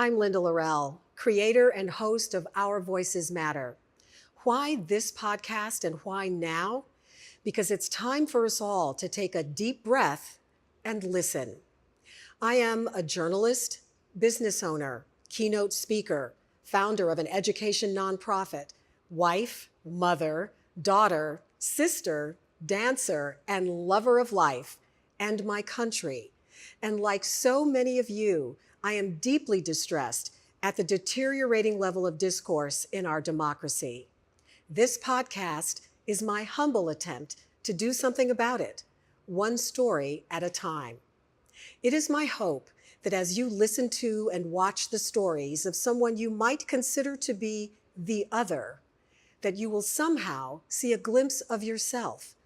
I'm Linda Lorelle, creator and host of Our Voices Matter. Why this podcast and why now? Because it's time for us all to take a deep breath and listen. I am a journalist, business owner, keynote speaker, founder of an education nonprofit, wife, mother, daughter, sister, dancer, and lover of life and my country. And like so many of you, I am deeply distressed at the deteriorating level of discourse in our democracy. This podcast is my humble attempt to do something about it, one story at a time. It is my hope that as you listen to and watch the stories of someone you might consider to be the other, that you will somehow see a glimpse of yourself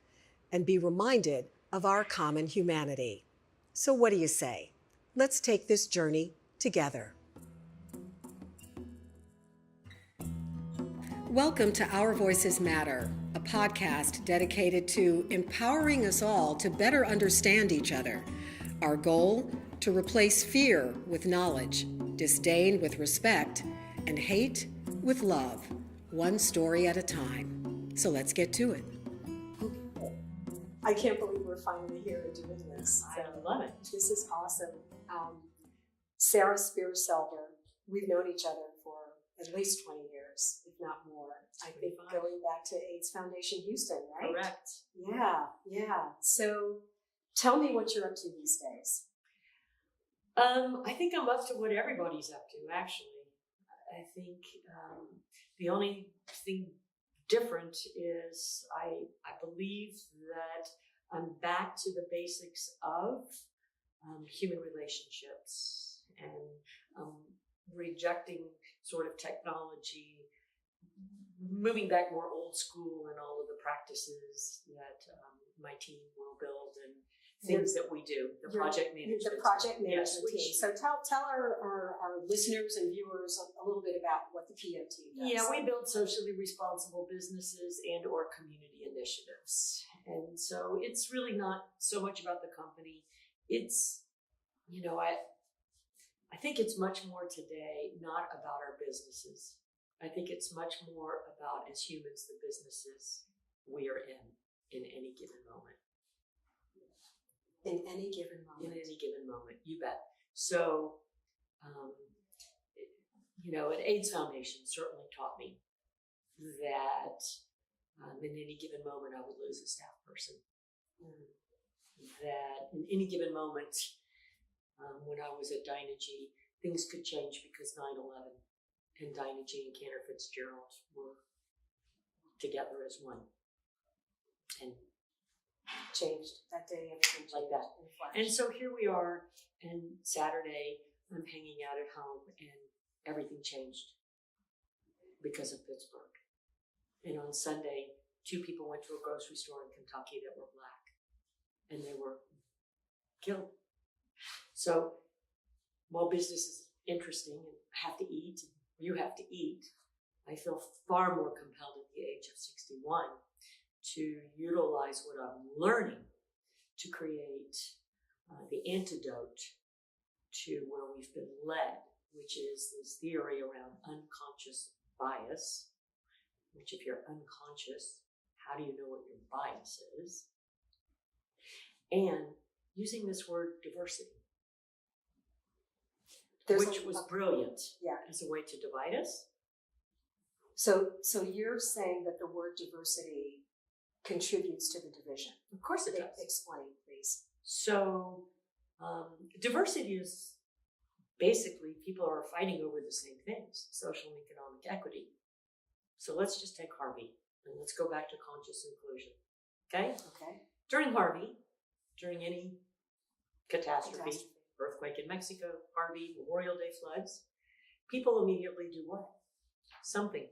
and be reminded of our common humanity. So what do you say? Let's take this journey together. Welcome to Our Voices Matter, a podcast dedicated to empowering us all to better understand each other. Our goal, to replace fear with knowledge, disdain with respect, and hate with love, one story at a time. So let's get to it. I can't believe we're finally here and doing this. I love it. This is awesome. Sara Speer Selber, we've known each other for at least 20 years, if not more. I think going back to AIDS Foundation Houston, right? Correct. Yeah. So tell me what you're up to these days. I think I'm up to what everybody's up to, actually. I think the only thing different is I believe that I'm back to the basics of human relationships and rejecting sort of technology, moving back more old school and all of the practices that my team will build and things that we do, the project management. The project management team. So tell our listeners and viewers a little bit about what the PO team does. Yeah, we build socially responsible businesses and or community initiatives. And so it's really not so much about the company. It's, I think it's much more today not about our businesses. I think it's much more about, as humans, the businesses we are in any given moment. In any given moment. In any given moment, you bet. So, an AIDS Foundation certainly taught me that in any given moment I would lose a staff person. That in any given moment, when I was at Dynegy, things could change because 9/11 and Dynegy and Cantor Fitzgerald were together as one. And changed that day, everything like that. And so here we are, and Saturday I'm hanging out at home, and everything changed because of Pittsburgh. And on Sunday, 2 people went to a grocery store in Kentucky that were Black, and they were killed. So while business is interesting and have to eat, you have to eat, I feel far more compelled at the age of 61 to utilize what I'm learning to create the antidote to where we've been led, which is this theory around unconscious bias, which if you're unconscious, how do you know what your bias is? And using this word diversity, which was brilliant as a way to divide us. So you're saying that the word diversity contributes to the division. Of course it does. Explain, please. So diversity is basically people are fighting over the same things, social and economic equity. So let's just take Harvey and let's go back to conscious inclusion. Okay? During Harvey, during any catastrophe, earthquake in Mexico, Harvey, Memorial Day floods, people immediately do what? Something.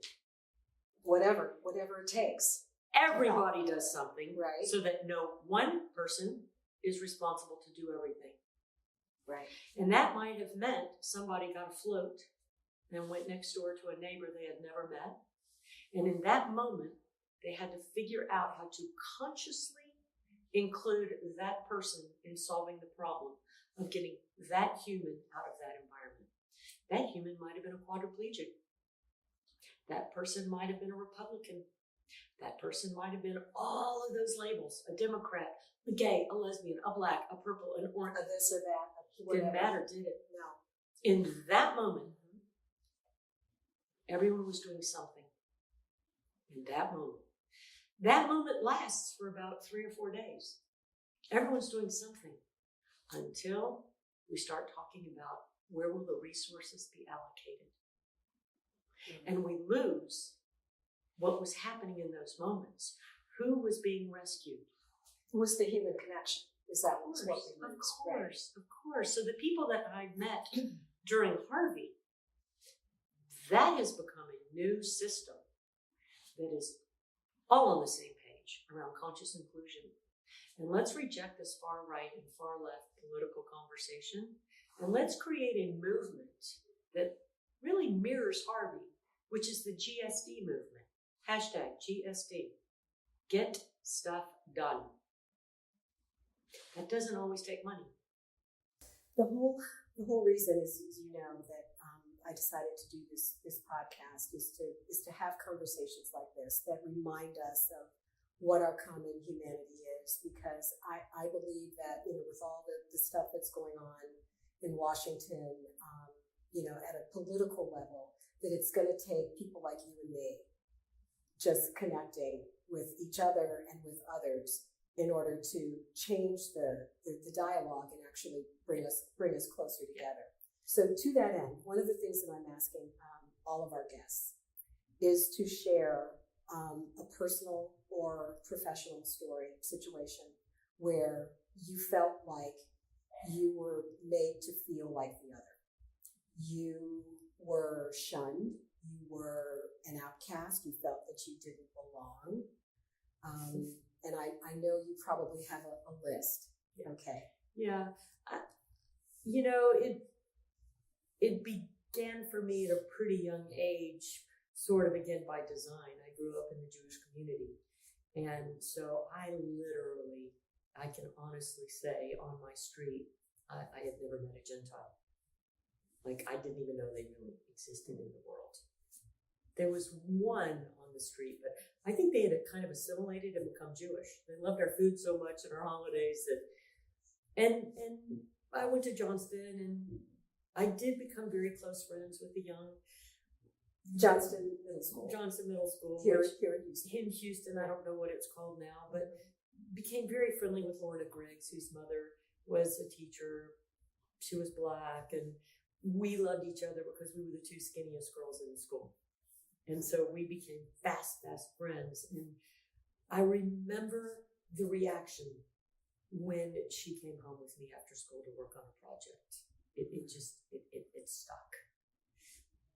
Whatever it takes. Everybody does something, right? So that no one person is responsible to do everything. Right. And that might have meant somebody got a float and went next door to a neighbor they had never met. And in that moment, they had to figure out how to consciously include that person in solving the problem of getting that human out of that environment. That human might have been a quadriplegic. That person might have been a Republican. That person might have been all of those labels: a Democrat, a gay, a lesbian, a black, a purple, an orange. Or this or that. Whatever. Didn't matter, did it? No. In that moment, everyone was doing something. In that moment. That moment lasts for about 3 or 4 days. Everyone's doing something until we start talking about where will the resources be allocated. And we lose what was happening in those moments. Who was being rescued? It was the human connection. Is that what we lose? Of course. So the people that I met during Harvey, that has become a new system that is all on the same page around conscious inclusion. And let's reject this far right and far left political conversation. And let's create a movement that really mirrors Harvey, which is the GSD movement. #GSD. Get stuff done. That doesn't always take money. The whole reason is you know, that I decided to do this podcast is to have conversations like this that remind us of what our common humanity is, because I believe that, you know, with all the stuff that's going on in Washington, you know, at a political level, that it's going to take people like you and me just connecting with each other and with others in order to change the dialogue and actually bring us closer together. So to that end, one of the things that I'm asking all of our guests is to share a personal or professional situation where you felt like you were made to feel like the other. You were shunned. You were an outcast. You felt that you didn't belong. And I know you probably have a list. Okay. Yeah. You know, it began for me at a pretty young age, sort of again by design. I grew up in the Jewish community. And so I can honestly say on my street, I had never met a Gentile. Like, I didn't even know they really existed in the world. There was one on the street, but I think they had kind of assimilated and become Jewish. They loved our food so much and our holidays. And I went to Johnston, and I did become very close friends with the young. Johnston Middle School. Here in Houston. I don't know what it's called now, but became very friendly with Lorna Griggs, whose mother was a teacher. She was Black, and we loved each other because we were the two skinniest girls in the school. And so we became fast friends. And I remember the reaction when she came home with me after school to work on a project. It stuck.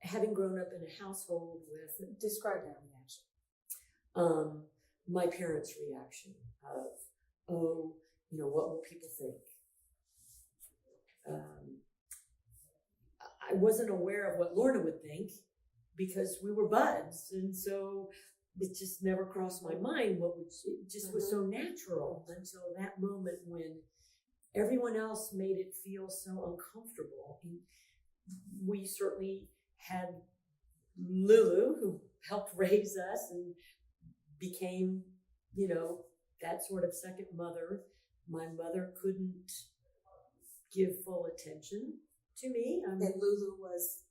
Having grown up in a household with... Describe that reaction. My parents' reaction of, oh, you know, what will people think? I wasn't aware of what Lorna would think because we were buds. And so it just never crossed my mind. It just was so natural until that moment when everyone else made it feel so uncomfortable. And we certainly had Lulu, who helped raise us and became, you know, that sort of second mother. My mother couldn't give full attention to me. And Lulu was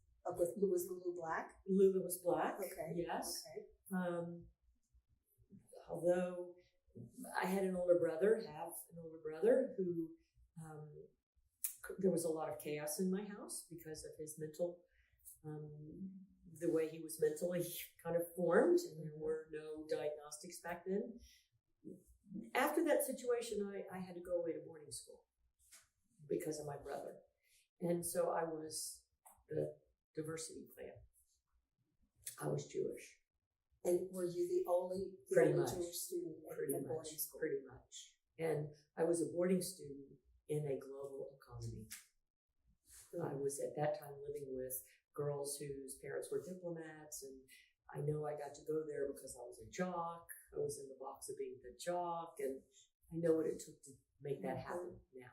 Lulu Black? Lulu was Black. Okay. Yes. Okay. Although I had an older brother who there was a lot of chaos in my house because of his mental, the way he was mentally kind of formed, and there were no diagnostics back then. After that situation, I had to go away to boarding school because of my brother. And so I was the diversity plan. I was Jewish. And were you the only Jewish student at boarding school? Pretty much. And I was a boarding student in a global economy. I was at that time living with girls whose parents were diplomats, and I know I got to go there because I was a jock. I was in the box of being the jock, and I know what it took to make that happen now.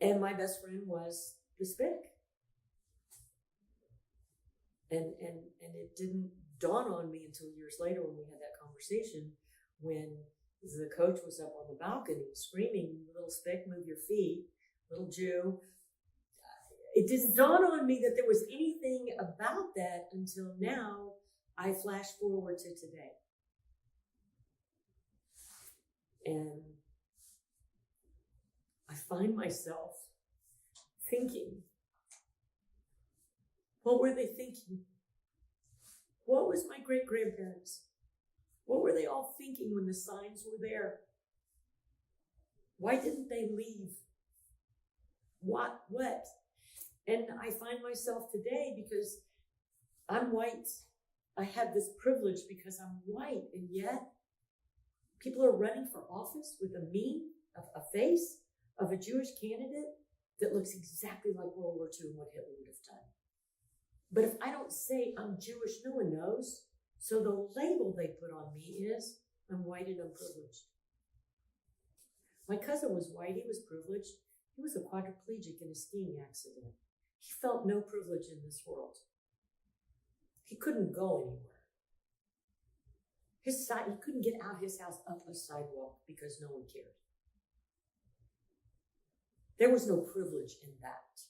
And my best friend was the spick. And it didn't dawn on me until years later when we had that conversation, when the coach was up on the balcony screaming, "Little Spick, move your feet, little Jew." It didn't dawn on me that there was anything about that until now. I flash forward to today. And I find myself thinking, what were they thinking? What was my great-grandparents? What were they all thinking when the signs were there? Why didn't they leave? What? And I find myself today, because I'm white, I have this privilege because I'm white, and yet people are running for office with a face of a Jewish candidate that looks exactly like World War II and what Hitler would have done. But if I don't say I'm Jewish, no one knows. So the label they put on me is I'm white and unprivileged. My cousin was white, he was privileged. He was a quadriplegic in a skiing accident. He felt no privilege in this world. He couldn't go anywhere. He couldn't get out his house up a sidewalk because no one cared. There was no privilege in that.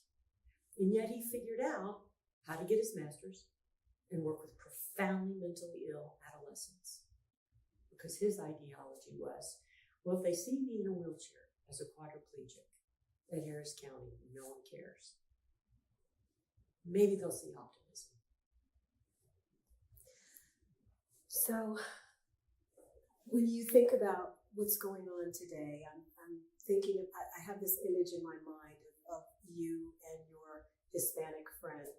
And yet he figured out how to get his master's and work with profoundly mentally ill adolescents. Because his ideology was, well, if they see me in a wheelchair as a quadriplegic at Harris County, no one cares. Maybe they'll see optimism. So when you think about what's going on today, I'm thinking, I have this image in my mind of you and your Hispanic friend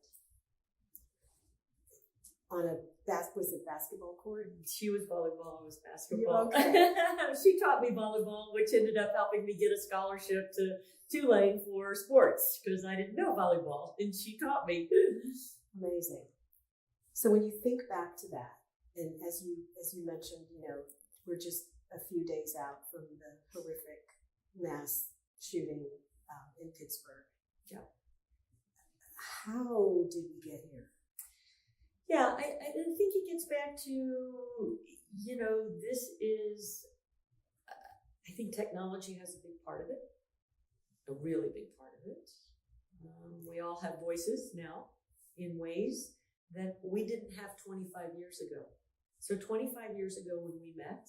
on a basketball court? She was volleyball, I was basketball. Okay. She taught me volleyball, which ended up helping me get a scholarship to Tulane for sports, because I didn't know volleyball, and she taught me. Amazing. So when you think back to that, and as you mentioned, we're just a few days out from the horrific mass shooting in Pittsburgh. Yeah. How did we get here? Yeah, I think it gets back to, this is, I think technology has a big part of it, a really big part of it. We all have voices now in ways that we didn't have 25 years ago. So 25 years ago when we met,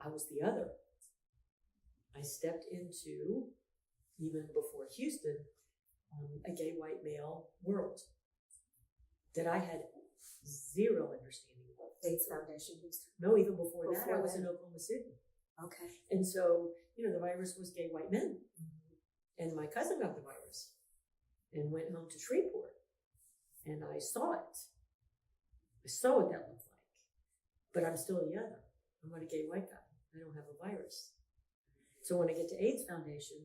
I was the other. I stepped into, even before Houston, a gay white male world that I had zero understanding of. AIDS Foundation Houston? No, even before that, I was in Oklahoma City. Okay. And so, the virus was gay white men. And my cousin got the virus and went home to Shreveport. And I saw it. I saw what that looked like. But I'm still the other. I'm not a gay white guy. I don't have a virus. So when I get to AIDS Foundation,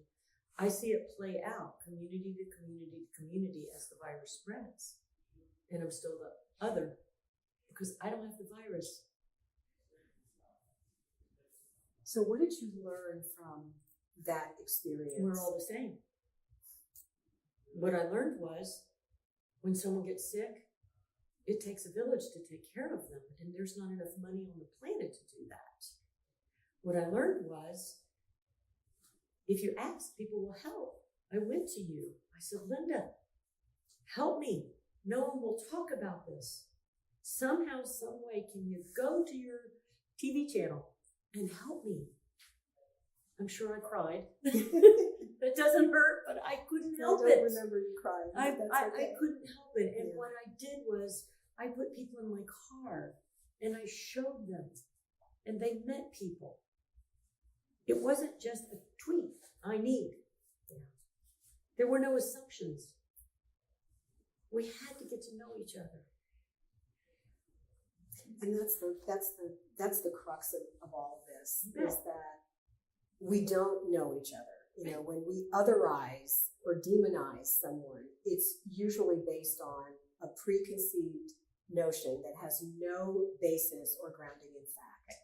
I see it play out community to community to community as the virus spreads. And I'm still the other because I don't have the virus. So what did you learn from that experience? We're all the same. What I learned was when someone gets sick, it takes a village to take care of them, and there's not enough money on the planet to do that. What I learned was if you ask, people will help. I went to you. I said, Linda, help me. No one will talk about this. Somehow, some way, can you go to your TV channel and help me? I'm sure I cried. That doesn't hurt, but I couldn't help it. I don't remember you crying. I couldn't help it. And what I did was I put people in my car and I showed them and they met people. It wasn't just a tweet, I need. There were no assumptions. We had to get to know each other. And that's the crux of all of this, is that we don't know each other. When we otherize or demonize someone, it's usually based on a preconceived notion that has no basis or grounding in fact,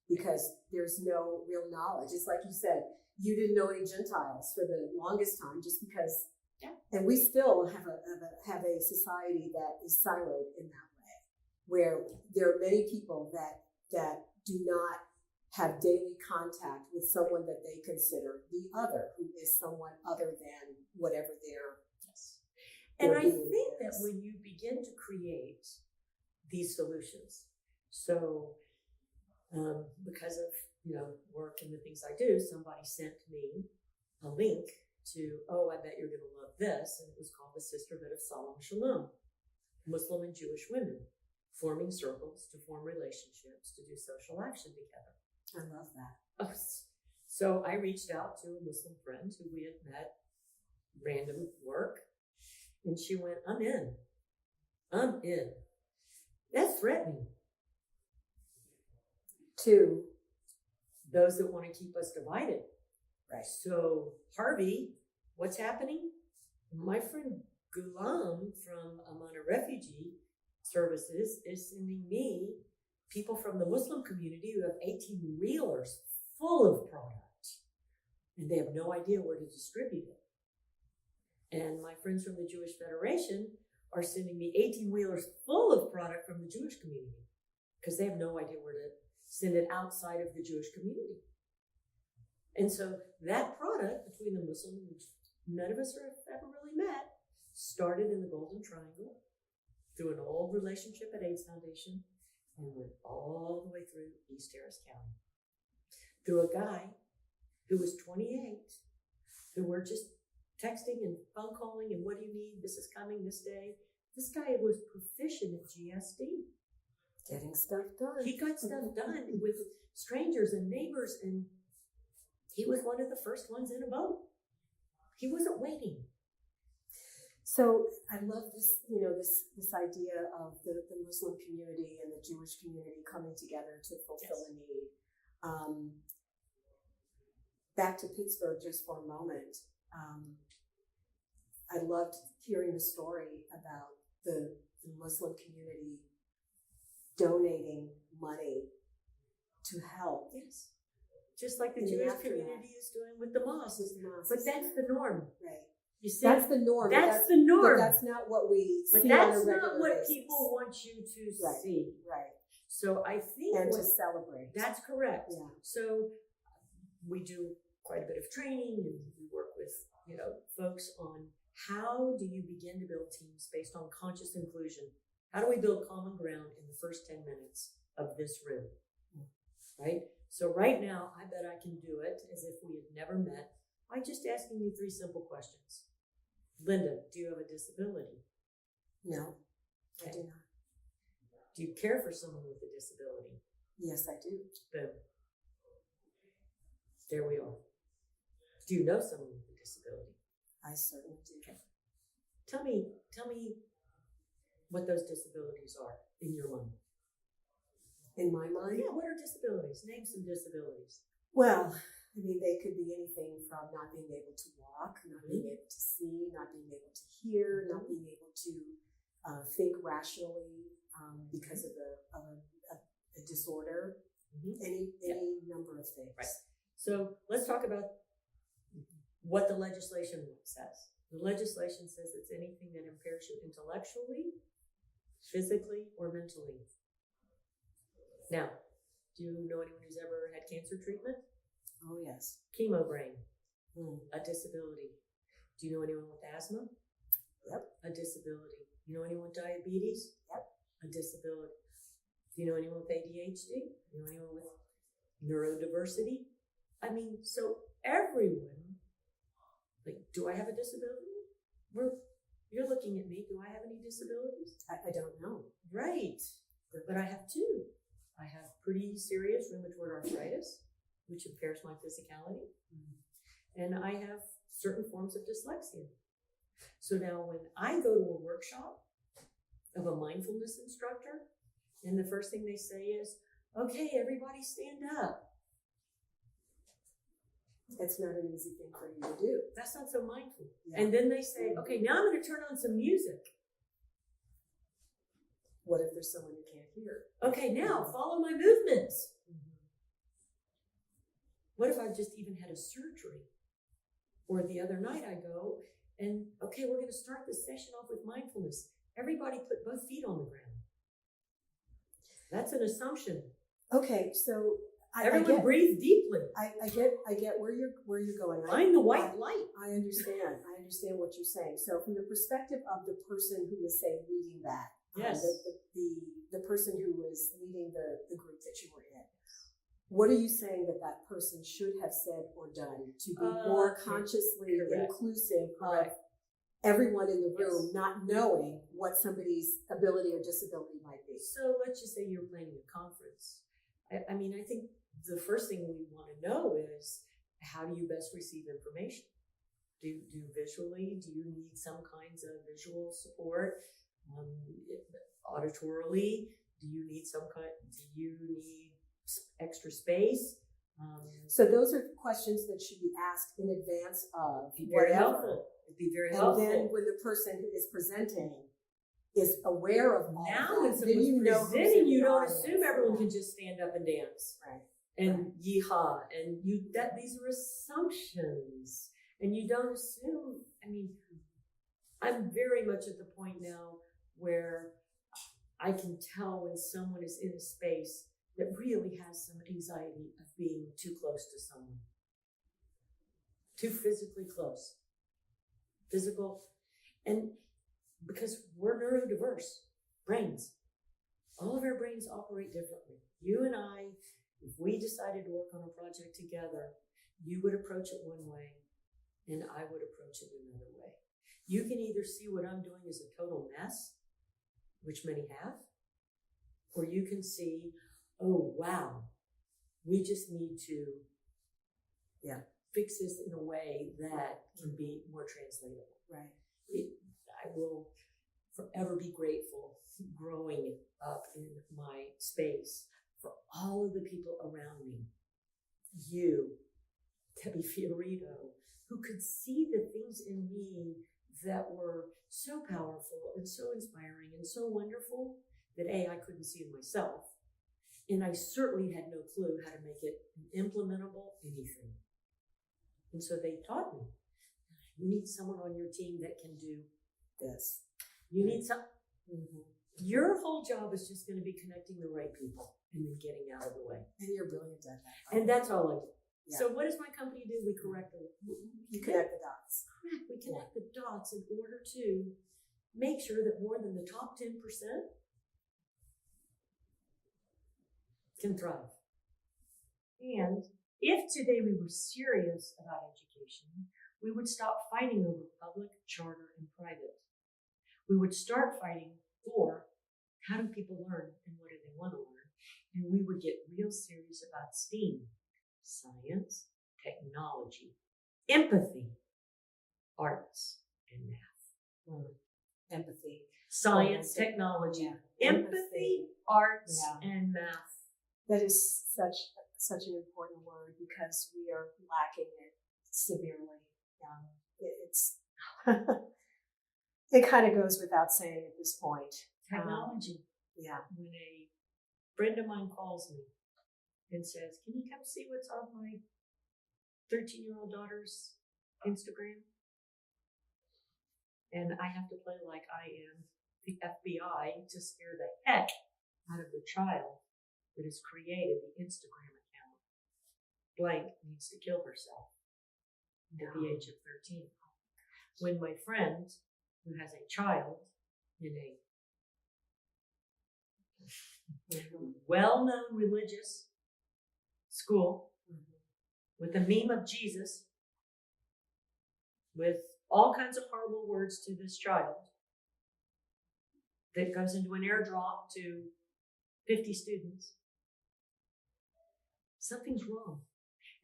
because there's no real knowledge. It's like you said, you didn't know any Gentiles for the longest time just because And we still have a society that is siloed in that way, where there are many people that do not have daily contact with someone that they consider the other, who is someone other than whatever their And I being think is. that when you begin to create these solutions, so because of work and the things I do, somebody sent me a link to, I bet you're going to love this, and it was called the Sisterhood of Salam Shalom, Muslim and Jewish women forming circles to form relationships to do social action together. I love that. Oh, so I reached out to a Muslim friend who we had met random work, and she went, I'm in. That's threatening. To those that want to keep us divided. Right. So, Harvey, what's happening? My friend Gulam from Amana Refugee Services is sending me people from the Muslim community who have 18 reelers full of product, and they have no idea where to distribute it. And my friends from the Jewish Federation are sending me 18 wheelers full of product from the Jewish community because they have no idea where to send it outside of the Jewish community. And so that product between the Muslim, none of us have ever really met, started in the Golden Triangle through an old relationship at AIDS Foundation and went all the way through East Harris County. Through a guy who was 28, who were just texting and phone calling and what do you need? This is coming this day. This guy was proficient at GSD. getting stuff done. He got stuff done with strangers and neighbors, and he was one of the first ones in a boat. He wasn't waiting. So I love this, this idea of the Muslim community and the Jewish community coming together to fulfill a need. Back to Pittsburgh just for a moment. I loved hearing the story about the Muslim community donating money to help. Yes. Just like the Jewish community is doing with the mosques. But that's the norm. Right. You see? That's the norm. That's the norm. But that's not what we but see that's on a regular not what basis. people want you to see. Right. So I think And to celebrate. that's correct. Yeah. So we do quite a bit of training, and we work with folks on how do you begin to build teams based on conscious inclusion. How do we build common ground in the first 10 minutes of this room? Right? So right now, I bet I can do it as if we had never met by just asking you 3 simple questions. Linda, do you have a disability? No, Okay. I do not. Do you care for someone with a disability? Yes, I do. Boom. There we are. Do you know someone with a disability? I certainly do. Okay. Tell me what those disabilities are in your mind. In my mind? Yeah, what are disabilities? Name some disabilities. Well, I mean, they could be anything from not being able to walk, not being able to see, not being able to hear, not being able to think rationally because of a disorder, any number of things. Right. So let's talk about what the legislation says. The legislation says it's anything that impairs you intellectually, physically, or mentally. Now, do you know anyone who's ever had cancer treatment? Oh, yes. Chemo brain, a disability. Do you know anyone with asthma? Yep. A disability. You know anyone with diabetes? Yep. A disability. Do you know anyone with ADHD? You know anyone with neurodiversity? I mean, so everyone, do I have a disability? You're looking at me. Do I have any disabilities? I don't know. Right. But I have 2. I have pretty serious rheumatoid arthritis, which impairs my physicality. And I have certain forms of dyslexia. So now when I go to a workshop of a mindfulness instructor, and the first thing they say is, okay, everybody stand up. It's not an easy thing for you to do. That's not so mindful. Yeah. And then they say, okay, now I'm going to turn on some music. What if there's someone who can't hear? Okay, now follow my movements. What if I've just even had a surgery? Or the other night I go and, okay, okay, we're going to start this session off with mindfulness. Everybody put both feet on the ground. That's an assumption. Okay, so Everyone breathe deeply. I get where you're going. Find the white light. I understand what you're saying. So from the perspective of the person who was, say, leading that, yes, the person who was leading the group that you were in, what are you saying that person should have said or done to be more consciously inclusive of everyone in the room, not knowing what somebody's ability or disability might be? So let's just say you're planning a conference. I mean, I think the first thing we want to know is, how do you best receive information? Do visually? Do you need some kinds of visual support? Auditorily? Do you need extra space? So those are questions that should be asked in advance of. Be very helpful. It'd be very helpful. And then when the person who is presenting is aware of all now, that, when someone's presenting, you don't assume everyone can just stand up and dance, right? And yeehaw, and these are assumptions, and you don't assume. I mean, I'm very much at the point now where I can tell when someone is in a space that really has some anxiety of being too close to someone, too physically close. Physical, and because we're neurodiverse brains, all of our brains operate differently. You and I, if we decided to work on a project together, you would approach it one way and I would approach it another way. You can either see what I'm doing as a total mess, which many have, or you can see, oh wow, we just need to fix this in a way that can be more translatable. Right. I will forever be grateful growing up in my space for all of the people around me. You, Debbie Fiorito, who could see the things in me that were so powerful and so inspiring and so wonderful that I couldn't see in myself. And I certainly had no clue how to make it implementable anything. And so they taught me, you need someone on your team that can do this. You need some. Mm-hmm. Your whole job is just going to be connecting the right people and then getting out of the way. And you're brilliant at that. And that's all I do. Yeah. So what does my company do? We connect the dots. Correct. We connect the dots in order to make sure that more than the top 10% can thrive. And if today we were serious about education, we would stop fighting over public, charter, and private. We would start fighting for how do people learn and what do they want to learn. And we would get real serious about STEAM, science, technology, empathy, arts, and math. Empathy. Science, technology, empathy, arts, and math. That is such an important word because we are lacking it severely. It's it kind of goes without saying at this point. Technology. When a friend of mine calls me and says, "Can you come see what's on my 13-year-old daughter's Instagram?" And I have to play like I am the FBI to scare the heck out of the child that has created the Instagram account. Blank needs to kill herself at the age of 13. When my friend, who has a child in a well-known religious school with a meme of Jesus, with all kinds of horrible words to this child, that goes into an airdrop to 50 students, something's wrong.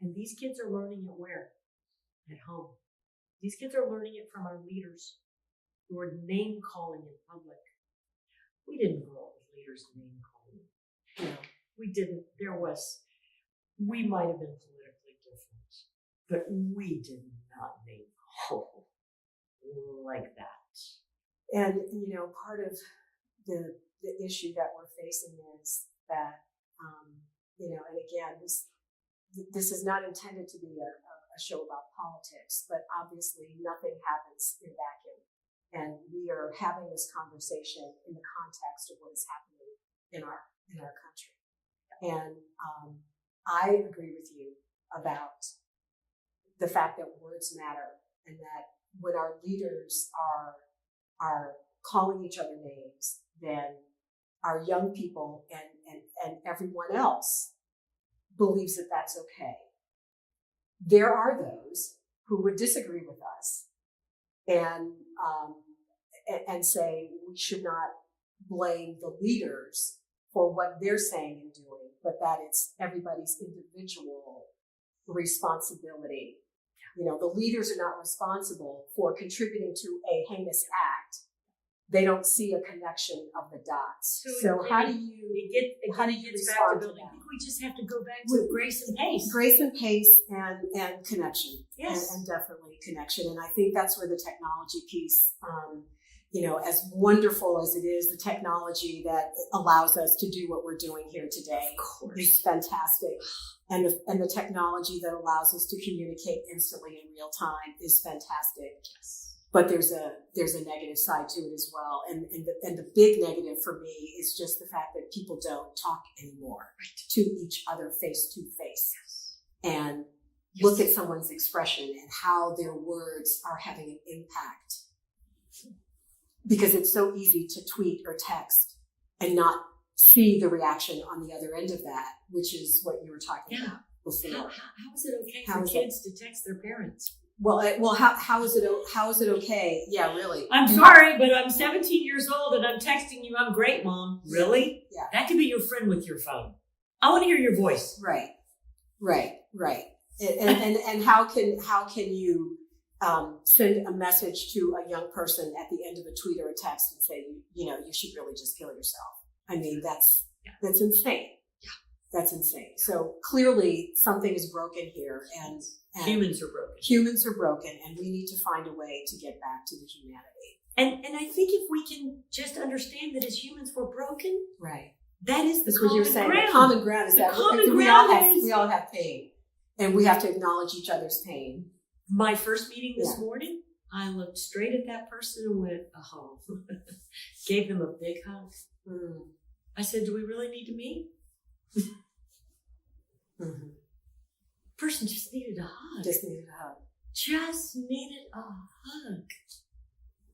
And these kids are learning it where? At home. These kids are learning it from our leaders who are name calling in public. We didn't grow up with leaders name calling. No, we didn't. We might have been politically different, but we did not name call like that. And, part of the issue that we're facing is that, and again, this is not intended to be a show about politics, but obviously nothing happens in a vacuum. and we are having this conversation in the context of what is happening in our country. And I agree with you about the fact that words matter, and that when our leaders are calling each other names, then our young people and everyone else believes that that's okay. There are those who would disagree with us and say we should not blame the leaders for what they're saying and doing, but that it's everybody's individual responsibility. You know, the leaders are not responsible for contributing to a heinous act. They don't see a connection of the dots. So how do you gets back respond to to building? that? I think we just have to go back to grace and pace. Grace and pace and connection. Yes. And definitely connection. And I think that's where the technology piece, as wonderful as it is, the technology that allows us to do what we're doing here today is fantastic. And the technology that allows us to communicate instantly in real time is fantastic. Yes. But there's a negative side to it as well. And the big negative for me is just the fact that people don't talk anymore to each other face to face. And look at someone's expression and how their words are having an impact. Because it's so easy to tweet or text and not see the reaction on the other end of that, which is what you were talking about before. How is it okay for kids to text their parents? Well, how is it okay? Yeah, really. I'm sorry, but I'm 17 years old and I'm texting you. I'm great, Mom. Really? Yeah. That could be your friend with your phone. I want to hear your voice. Right. And how can you send a message to a young person at the end of a tweet or a text and say, you should really just kill yourself? I mean, that's insane. Yeah. That's insane. So clearly something is broken here, and humans are broken. Humans are broken, and we need to find a way to get back to the humanity. And I think if we can just understand that as humans we're broken, right? That is That's what you're saying. ground. The common ground is that we all have pain, and we have to acknowledge each other's pain. My first meeting this morning, I looked straight at that person and went, "Oh," gave them a big hug. I said, "Do we really need to meet?" Mm-hmm. Person just needed a hug. Just needed a hug.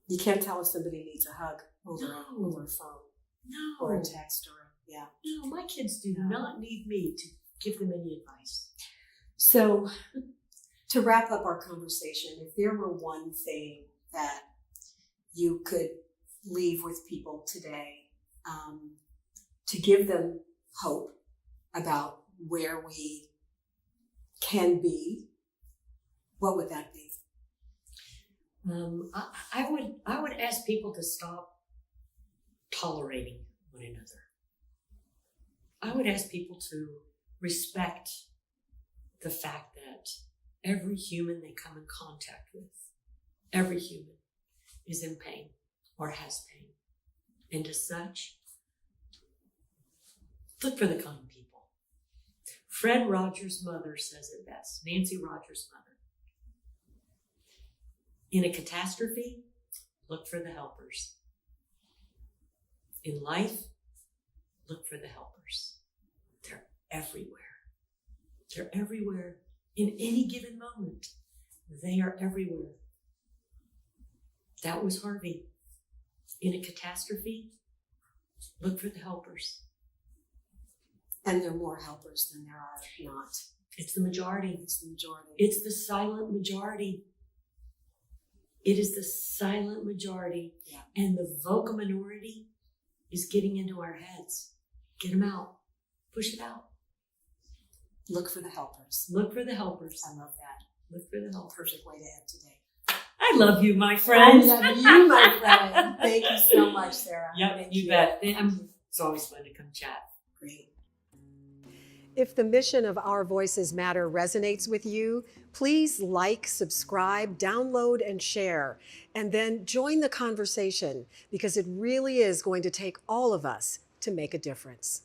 You can't tell if somebody needs a hug over a phone. No. Or a text No, my kids do not need me to give them any advice. So to wrap up our conversation, if there were one thing that you could leave with people today, to give them hope about where we can be, what would that be? I would ask people to stop tolerating one another. I would ask people to respect the fact that every human they come in contact with, every human is in pain or has pain. And as such, look for the kind people. Fred Rogers' mother says it best, Nancy Rogers' mother. In a catastrophe, look for the helpers. In life, look for the helpers. They're everywhere. They're everywhere. In any given moment, they are everywhere. That was Harvey. In a catastrophe, look for the helpers. And there are more helpers than there are not. It's the majority. It's the majority. It's the silent majority. It is the silent majority. Yeah. And the vocal minority is getting into our heads. Get them out. Push it out. Look for the helpers. Look for the helpers. I love that. Look for the helpers. Perfect way to end today. I love you, my friend. I love you, my friend. Thank you so much, Sarah. Yep, you bet. It's always fun to come chat. Great. If the mission of Our Voices Matter resonates with you, please like, subscribe, download, and share. And then join the conversation, because it really is going to take all of us to make a difference.